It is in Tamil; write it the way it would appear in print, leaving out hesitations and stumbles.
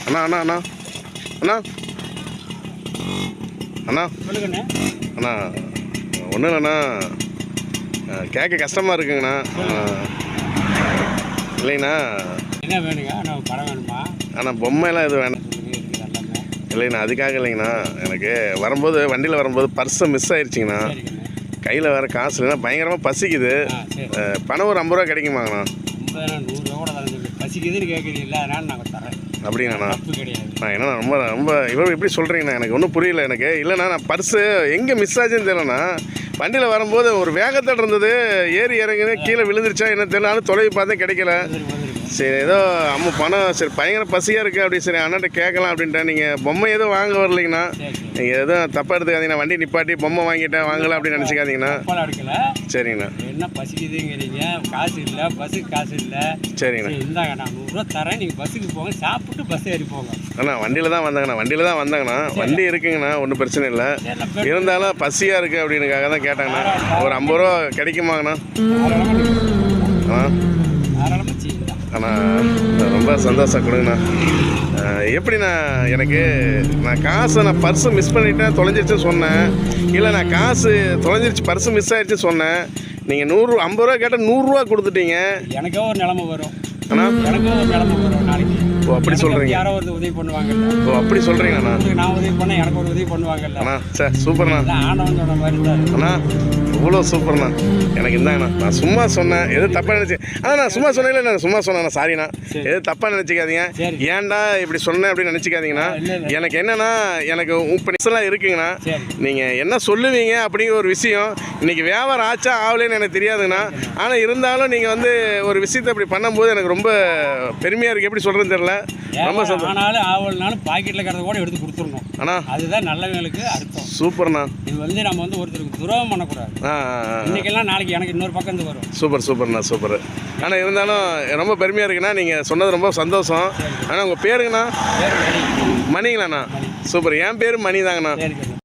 அண்ணா அண்ணா அண்ணா அண்ணா அண்ணா சொல்லுங்கண்ணே. அண்ணா ஒன்றும் இல்லைண்ணா, கேட்க கஷ்டமாக இருக்குங்கண்ணா. இல்லைண்ணா, என்ன வேணுங்க? நான் படம் வேணுமா? ஆனால் பொம்மையெல்லாம் எதுவும் வேணாம். இருக்குது எல்லாமே. இல்லைண்ணா, அதுக்காக இல்லைங்கண்ணா. எனக்கு வரும்போது வண்டியில் வரும்போது பர்ஸை மிஸ் ஆயிடுச்சிங்கண்ணா. சரிங்கண்ணே. கையில் வேறு காசு இல்லைன்னா பயங்கரமாக பசிக்குது. சரி. பணம் ஒரு 50 ரூபா கிடைக்குமாங்கண்ணா? 50 100 கூட தரேன். பசிக்குதுன்னு கேட்குறீங்களா? அதனால் நாங்கள் தரேன். அப்படிங்கண்ணா. தப்பு கிடையாது. நான் என்ன ரொம்ப ரொம்ப இவ்வளோ எப்படி சொல்கிறீங்கண்ணா, எனக்கு ஒன்றும் புரியல. எனக்கு இல்லைண்ணா, நான் பர்ஸு எங்கே மிஸ் ஆச்சுன்னு தெரியலண்ணா. வண்டியில் வரும்போது ஒரு வேகத்தில் இருந்தது, ஏறி இறங்குது, கீழே விழுந்துருச்சா என்ன தெரியல. ஆனால் தொலைவி பார்த்தேன், கிடைக்கல. சரி, ஏதோ அம்மா பணம் சரி பயங்கர பசியாக இருக்குது அப்படி, சரி அண்ணாட்ட கேட்கலாம் அப்படின்ட்டேன். நீங்கள் பொம்மை எதுவும் வாங்க வரலைங்கண்ணா. நீங்கள் எதுவும் தப்பாக எடுத்துக்காதீங்கண்ணா. வண்டி நிப்பாட்டி பொம்மை வாங்கிட்டேன் வாங்கலாம் அப்படின்னு நினச்சிக்காதீங்கண்ணா. எடுக்கல. சரிங்கண்ணா. என்ன பசிக்குதுங்கிறீங்க? காசு இல்லை, பஸ்ஸுக்கு காசு இல்லை. சரிங்கண்ணா. இந்தாங்க, நான் 100 ரூபா தரேன். நீங்கள் பஸ்ஸுக்கு போங்க, சாப்பிட்டு பஸ் ஏறி போங்க. அண்ணா வண்டியில் தான் வந்தாங்கண்ணா. வண்டியில் தான் வந்தாங்கண்ணா. வண்டி இருக்குங்கண்ணா, ஒன்றும் பிரச்சனை இல்லை. இருந்தாலும் பசியாக இருக்குது அப்படின்னுக்காக தான் கேட்டாங்கண்ணா. ஒரு 50 ரூபா கிடைக்குமாங்கண்ணா? அண்ணா ரொம்ப சந்தோஷம் கொடுங்கண்ணா. எப்படிண்ணா, எனக்கு நான் காசை நான் பர்ஸு மிஸ் பண்ணிவிட்டேன், தொலைஞ்சிருச்சுன்னு சொன்னேன். இல்லை, நான் காசு தொலைஞ்சிருச்சு, பர்ஸு மிஸ் ஆயிடுச்சுன்னு சொன்னேன். நீங்கள் 50 ரூபா கேட்டால் 100 ரூபா கொடுத்துட்டீங்க. எனக்கே ஒரு நிலைமை வரும் அண்ணா. எனக்கும் ஒரு நிலைமை வரும் நாளைக்கு. ஓ அப்படி சொல்கிறீங்க? யாரோ ஒரு உதவி பண்ணுவாங்க. ஓ அப்படி சொல்கிறீங்கண்ணா. நான் உதவி பண்ணேன், எனக்கு ஒரு உதவி பண்ணுவாங்கல்ல. அண்ணா சார் சூப்பர்ண்ணா. ஆண்டவன் சொன்ன மாதிரி தான் அண்ணா. இவ்வளோ சூப்பர்ண்ணா. எனக்கு இந்தாங்கண்ணா, நான் சும்மா சொன்னேன், எது தப்பாக நினச்சி. ஆனால் நான் சும்மா சொன்னேன், நான் சும்மா சொன்னேண்ணா, சாரிண்ணா. எது தப்பாக நினச்சிக்காதீங்க. ஏன்டா இப்படி சொன்னேன் அப்படின்னு நினச்சிக்காதீங்கண்ணா. எனக்கு என்னென்னா, எனக்கு இப்போ நிச்சலாம் இருக்குங்கண்ணா. நீங்கள் என்ன சொல்லுவீங்க அப்படிங்கிற ஒரு விஷயம் இன்றைக்கி வியாபாரம் ஆச்சா ஆகலைன்னு எனக்கு தெரியாதுங்கண்ணா. ஆனால் இருந்தாலும் நீங்கள் வந்து ஒரு விஷயத்தை அப்படி பண்ணும்போது எனக்கு ரொம்ப பெருமையாக இருக்குது. எப்படி சொல்கிறதுன்னு தெரியல. ரொம்ப ஆனாலும் ஆவல்னாலும் பாக்கெட்டில் கிடந்த கூட எடுத்து கொடுத்துடணும் அண்ணா. அதுதான் நல்லவங்களுக்கு அர்த்தம். சூப்பர்ண்ணா. இது வந்து நம்ம வந்து ஒருத்தருக்கு துரோகம் பண்ணக்கூடாது. இன்னைக்கெல்லாம் நாளைக்கு எனக்கு இன்னொரு பக்கம் இருந்து வரும். சூப்பர்ண்ணா சூப்பர். ஆனால் இருந்தாலும் ரொம்ப பெருமையாக இருக்குண்ணா. நீங்கள் சொன்னது ரொம்ப சந்தோஷம். ஆனால் உங்கள் பேருங்கண்ணா? மணிங்களாண்ணா. சூப்பர். என் பேர் மணி தாங்கண்ணா.